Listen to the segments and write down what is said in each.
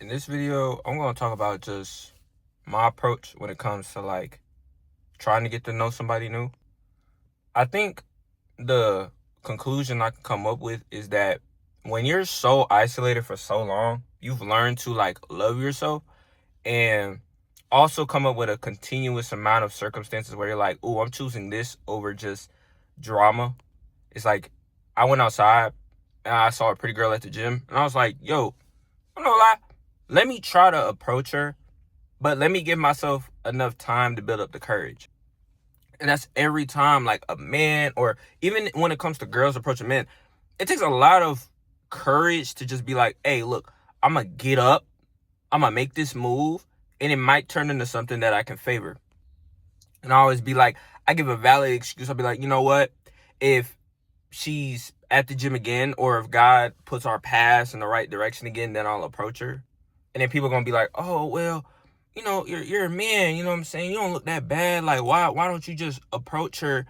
In this video, I'm going to talk about just my approach when it comes to trying to get to know somebody new. I think the conclusion I can come up with is that when you're so isolated for so long, you've learned to love yourself and also come up with a continuous amount of circumstances where you're like, oh, I'm choosing this over just drama. It's like I went outside and I saw a pretty girl at the gym and I was like, yo, I'm not gonna lie, let me try to approach her, but let me give myself enough time to build up the courage. And that's every time, like a man, or even when it comes to girls approaching men, it takes a lot of courage to just be like, hey, look, I'm gonna get up, I'm gonna make this move, and it might turn into something that I can favor. And I always be like, I give a valid excuse. I'll be like, you know what? If she's at the gym again, or if God puts our paths in the right direction again, then I'll approach her. And then people are gonna be like, oh well, you're a man, you know what I'm saying? You don't look that bad. Like, why don't you just approach her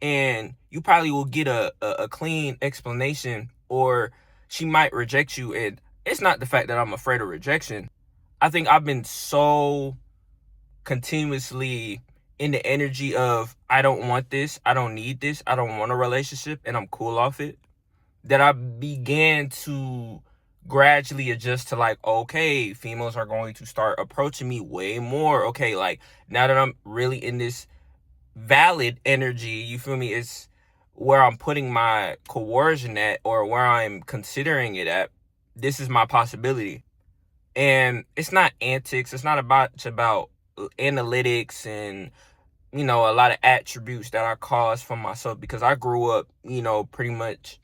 and you probably will get a clean explanation, or she might reject you. And it's not the fact that I'm afraid of rejection. I think I've been so continuously in the energy of I don't want this, I don't need this, I don't want a relationship, and I'm cool off it, that I began to gradually adjust to okay, females are going to start approaching me way more. Okay, like now that I'm really in this valid energy, you feel me? It's where I'm putting my coercion at, or where I'm considering it at. This is my possibility. And it's not antics, it's not about analytics and a lot of attributes that I caused for myself, because I grew up, pretty much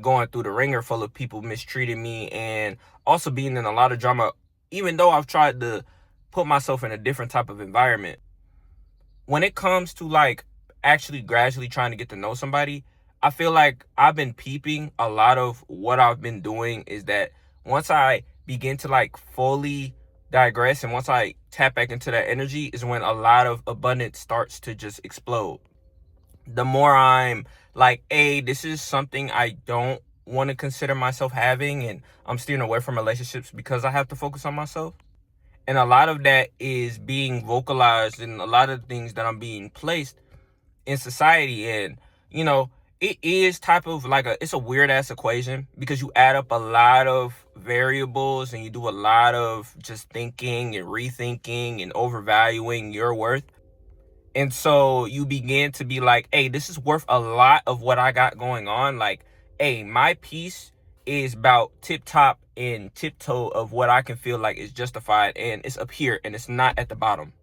going through the ringer full of people mistreating me and also being in a lot of drama, even though I've tried to put myself in a different type of environment. When it comes to actually gradually trying to get to know somebody, I feel like I've been peeping a lot of what I've been doing is that once I begin to fully digress, and once I tap back into that energy, is when a lot of abundance starts to just explode. The more I'm like, hey, this is something I don't want to consider myself having, and I'm steering away from relationships because I have to focus on myself. And a lot of that is being vocalized in a lot of things that I'm being placed in society. And, it is type of it's a weird ass equation, because you add up a lot of variables and you do a lot of just thinking and rethinking and overvaluing your worth. And so you begin to be like, hey, this is worth a lot of what I got going on. Like, hey, my piece is about tip top and tiptoe of what I can feel like is justified, and it's up here and it's not at the bottom.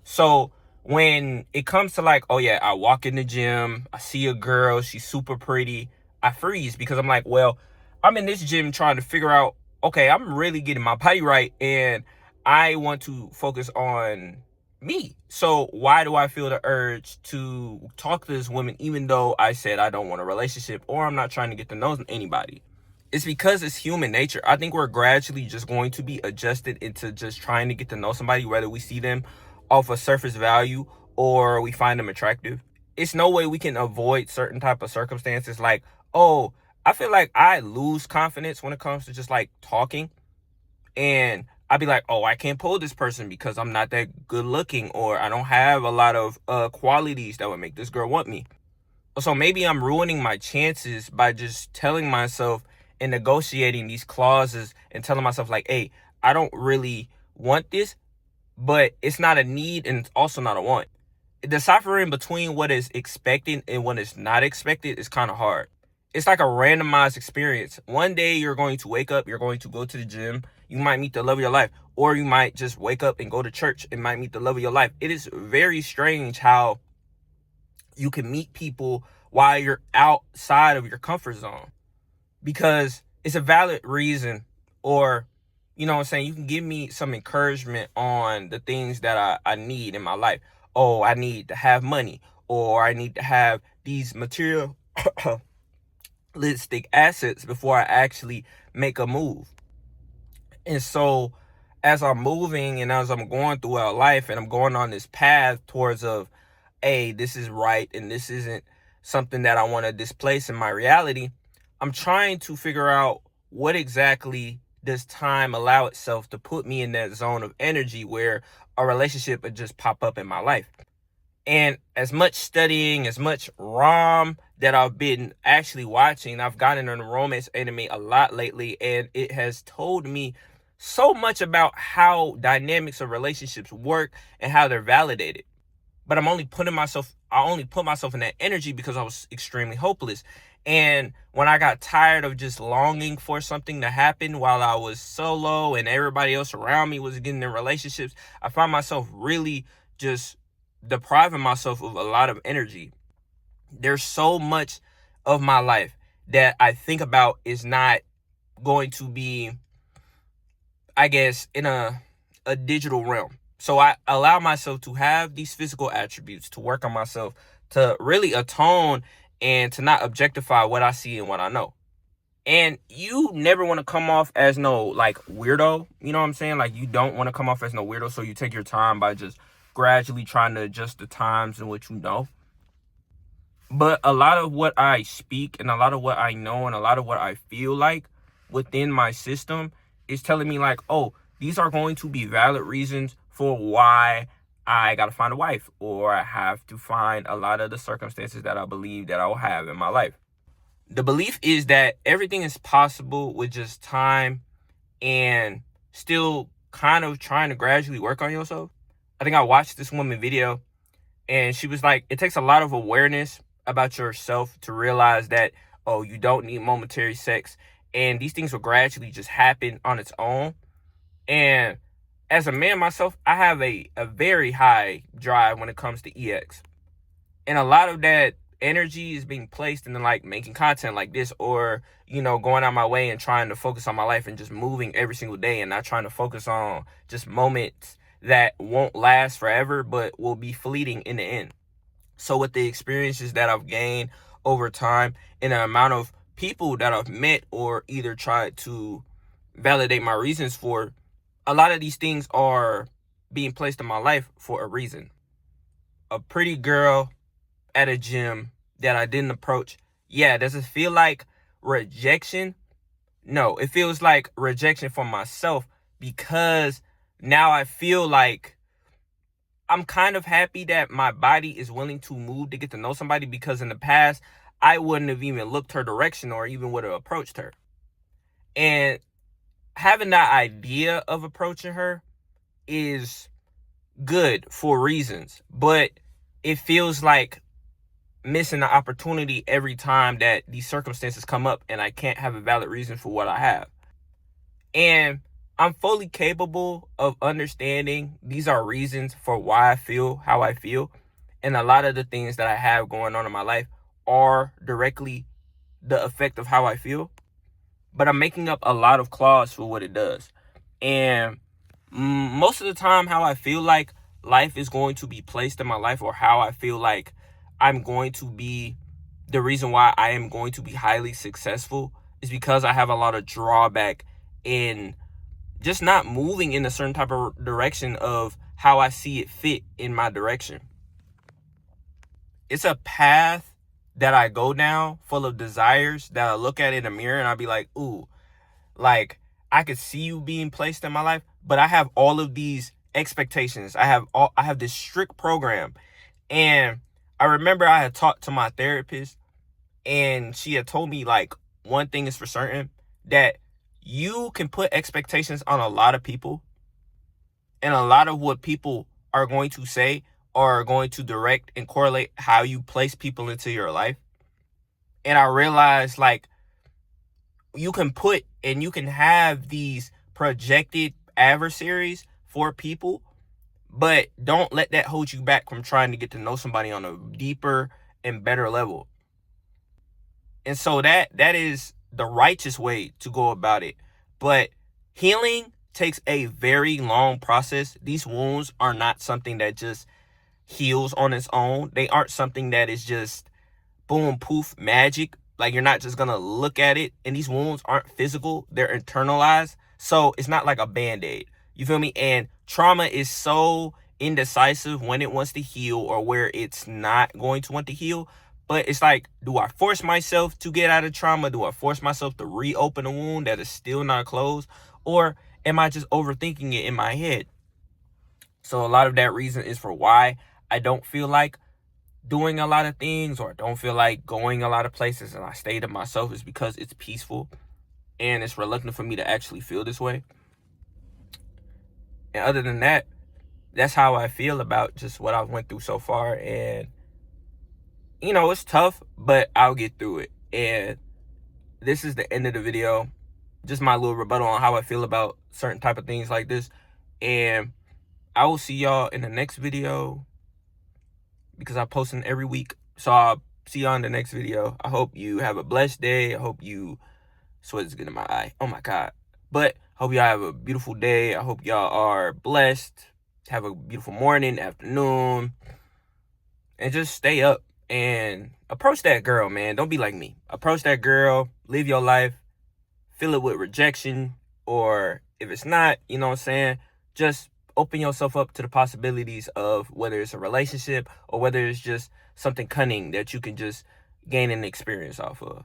So when it comes to oh yeah, I walk in the gym, I see a girl, she's super pretty, I freeze, because I'm like, well, I'm in this gym trying to figure out, okay, I'm really getting my body right, and I want to focus on me. So why do I feel the urge to talk to this woman, even though I said I don't want a relationship, or I'm not trying to get to know anybody? It's because it's human nature. I think we're gradually just going to be adjusted into just trying to get to know somebody, whether we see them off a surface value or we find them attractive. It's no way we can avoid certain type of circumstances. Like, oh, I feel like I lose confidence when it comes to just talking, and I'd be like, oh, I can't pull this person because I'm not that good looking, or I don't have a lot of qualities that would make this girl want me. So maybe I'm ruining my chances by just telling myself and negotiating these clauses and telling myself hey, I don't really want this, but it's not a need and it's also not a want. Deciphering between what is expected and what is not expected is kind of hard. It's like a randomized experience. One day you're going to wake up, you're going to go to the gym, you might meet the love of your life, or you might just wake up and go to church and might meet the love of your life. It is very strange how you can meet people while you're outside of your comfort zone, because it's a valid reason, or you know what I'm saying, you can give me some encouragement on the things that I need in my life. Oh, I need to have money, or I need to have these materialistic assets before I actually make a move. And so as I'm moving and as I'm going throughout life and I'm going on this path towards of, hey, this is right and this isn't something that I want to displace in my reality, I'm trying to figure out what exactly does time allow itself to put me in that zone of energy where a relationship would just pop up in my life. And as much studying, as much ROM that I've been actually watching, I've gotten into romance anime a lot lately, and it has told me so much about how dynamics of relationships work and how they're validated. But I only put myself in that energy because I was extremely hopeless. And when I got tired of just longing for something to happen while I was solo and everybody else around me was getting in relationships, I found myself really just depriving myself of a lot of energy. There's so much of my life that I think about is not going to be, I guess, in a digital realm. So I allow myself to have these physical attributes, to work on myself, to really atone and to not objectify what I see and what I know. And you never want to come off as no like weirdo, you know what I'm saying? Like, you don't want to come off as no weirdo, so you take your time by just gradually trying to adjust the times in which you know. But a lot of what I speak and a lot of what I know and a lot of what I feel like within my system is telling me like, oh, these are going to be valid reasons for why I got to find a wife, or I have to find a lot of the circumstances that I believe that I will have in my life. The belief is that everything is possible with just time and still kind of trying to gradually work on yourself. I think I watched this woman video, and she was like, it takes a lot of awareness about yourself to realize that, oh, you don't need momentary sex, and these things will gradually just happen on its own. And as a man myself, I have a very high drive when it comes to EX. And a lot of that energy is being placed in like making content like this, or, you know, going out my way and trying to focus on my life and just moving every single day and not trying to focus on just moments that won't last forever but will be fleeting in the end. So with the experiences that I've gained over time and the amount of people that I've met or either tried to validate my reasons for, a lot of these things are being placed in my life for a reason. A pretty girl at a gym that I didn't approach. Yeah, does it feel like rejection? No, it feels like rejection for myself, because now I feel like I'm kind of happy that my body is willing to move to get to know somebody, because in the past, I wouldn't have even looked her direction or even would have approached her. And having that idea of approaching her is good for reasons, but it feels like missing the opportunity every time that these circumstances come up and I can't have a valid reason for what I have. And I'm fully capable of understanding these are reasons for why I feel how I feel. And a lot of the things that I have going on in my life are directly the effect of how I feel. But I'm making up a lot of clause for what it does. And most of the time, how I feel like life is going to be placed in my life, or how I feel like I'm going to be the reason why I am going to be highly successful, is because I have a lot of drawback in just not moving in a certain type of direction of how I see it fit in my direction. It's a path that I go down full of desires that I look at in the mirror and I'll be like, ooh, like, I could see you being placed in my life, but I have all of these expectations. I have this strict program. And I remember I had talked to my therapist, and she had told me, like, one thing is for certain, that you can put expectations on a lot of people, and a lot of what people are going to say are going to direct and correlate how you place people into your life. And I realized, like, you can put and you can have these projected adversaries for people, but don't let that hold you back from trying to get to know somebody on a deeper and better level. And so that is the righteous way to go about it. But healing takes a very long process. These wounds are not something that just heals on its own. They aren't something that is just boom, poof, magic. Like, you're not just gonna look at it. And these wounds aren't physical, they're internalized. So it's not like a band-aid. You feel me? And trauma is so indecisive when it wants to heal or where it's not going to want to heal. But it's like, do I force myself to get out of trauma? Do I force myself to reopen a wound that is still not closed? or am I just overthinking it in my head? So a lot of that reason is for why I don't feel like doing a lot of things, or don't feel like going a lot of places, and I stay to myself, is because it's peaceful and it's reluctant for me to actually feel this way. And other than that, that's how I feel about just what I've went through so far. And it's tough, but I'll get through it. And this is the end of the video. Just my little rebuttal on how I feel about certain type of things like this. And I will see y'all in the next video, because I'm posting every week. So I'll see y'all in the next video. I hope you have a blessed day. I hope you... Sweat is getting in my eye. Oh my God. But hope y'all have a beautiful day. I hope y'all are blessed. Have a beautiful morning, afternoon. And just stay up and approach that girl, man. Don't be like me. Approach that girl. Live your life. Fill it with rejection. Or if it's not, you know what I'm saying? Just open yourself up to the possibilities of whether it's a relationship or whether it's just something cunning that you can just gain an experience off of.